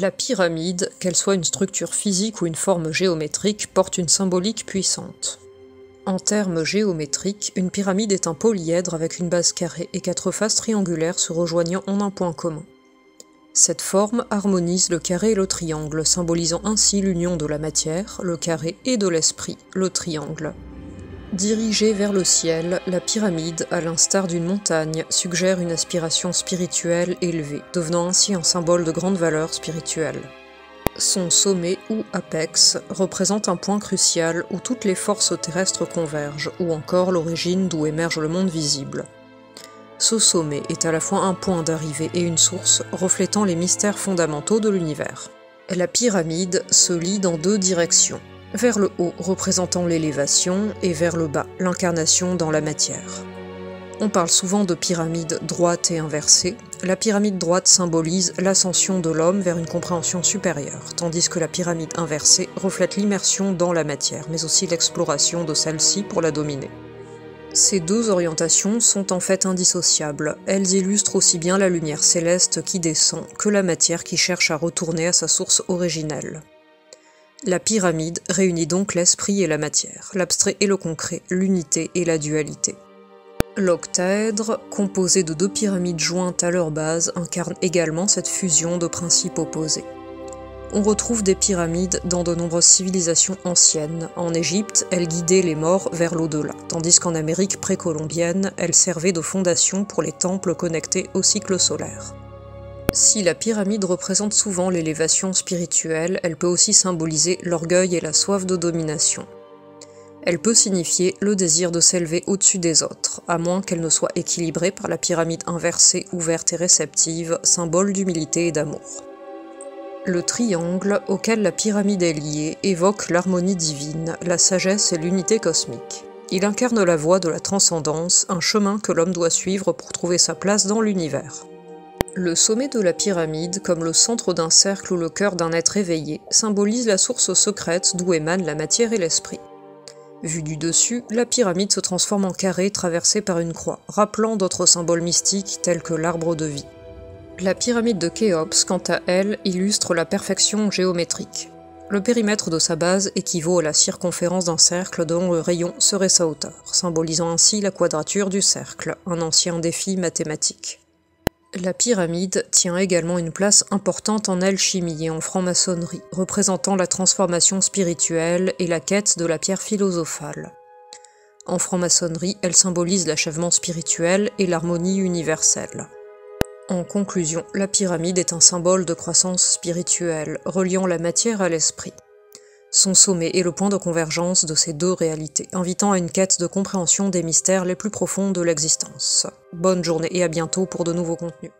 La pyramide, qu'elle soit une structure physique ou une forme géométrique, porte une symbolique puissante. En termes géométriques, une pyramide est un polyèdre avec une base carrée et 4 faces triangulaires se rejoignant en un point commun. Cette forme harmonise le carré et le triangle, symbolisant ainsi l'union de la matière, le carré, et de l'esprit, le triangle. Dirigée vers le ciel, la pyramide, à l'instar d'une montagne, suggère une aspiration spirituelle élevée, devenant ainsi un symbole de grande valeur spirituelle. Son sommet, ou apex, représente un point crucial où toutes les forces terrestres convergent, ou encore l'origine d'où émerge le monde visible. Ce sommet est à la fois un point d'arrivée et une source, reflétant les mystères fondamentaux de l'univers. La pyramide se lie dans 2 directions. Vers le haut représentant l'élévation et vers le bas l'incarnation dans la matière. On parle souvent de pyramide droite et inversée. La pyramide droite symbolise l'ascension de l'homme vers une compréhension supérieure, tandis que la pyramide inversée reflète l'immersion dans la matière, mais aussi l'exploration de celle-ci pour la dominer. Ces 2 orientations sont en fait indissociables. Elles illustrent aussi bien la lumière céleste qui descend que la matière qui cherche à retourner à sa source originelle. La pyramide réunit donc l'esprit et la matière, l'abstrait et le concret, l'unité et la dualité. L'octaèdre, composé de 2 pyramides jointes à leur base, incarne également cette fusion de principes opposés. On retrouve des pyramides dans de nombreuses civilisations anciennes. En Égypte, elles guidaient les morts vers l'au-delà, tandis qu'en Amérique précolombienne, elles servaient de fondation pour les temples connectés au cycle solaire. Si la pyramide représente souvent l'élévation spirituelle, elle peut aussi symboliser l'orgueil et la soif de domination. Elle peut signifier le désir de s'élever au-dessus des autres, à moins qu'elle ne soit équilibrée par la pyramide inversée, ouverte et réceptive, symbole d'humilité et d'amour. Le triangle, auquel la pyramide est liée, évoque l'harmonie divine, la sagesse et l'unité cosmique. Il incarne la voie de la transcendance, un chemin que l'homme doit suivre pour trouver sa place dans l'univers. Le sommet de la pyramide, comme le centre d'un cercle ou le cœur d'un être éveillé, symbolise la source secrète d'où émanent la matière et l'esprit. Vue du dessus, la pyramide se transforme en carré traversé par une croix, rappelant d'autres symboles mystiques tels que l'arbre de vie. La pyramide de Khéops, quant à elle, illustre la perfection géométrique. Le périmètre de sa base équivaut à la circonférence d'un cercle dont le rayon serait sa hauteur, symbolisant ainsi la quadrature du cercle, un ancien défi mathématique. La pyramide tient également une place importante en alchimie et en franc-maçonnerie, représentant la transformation spirituelle et la quête de la pierre philosophale. En franc-maçonnerie, elle symbolise l'achèvement spirituel et l'harmonie universelle. En conclusion, la pyramide est un symbole de croissance spirituelle, reliant la matière à l'esprit. Son sommet est le point de convergence de ces 2 réalités, invitant à une quête de compréhension des mystères les plus profonds de l'existence. Bonne journée et à bientôt pour de nouveaux contenus.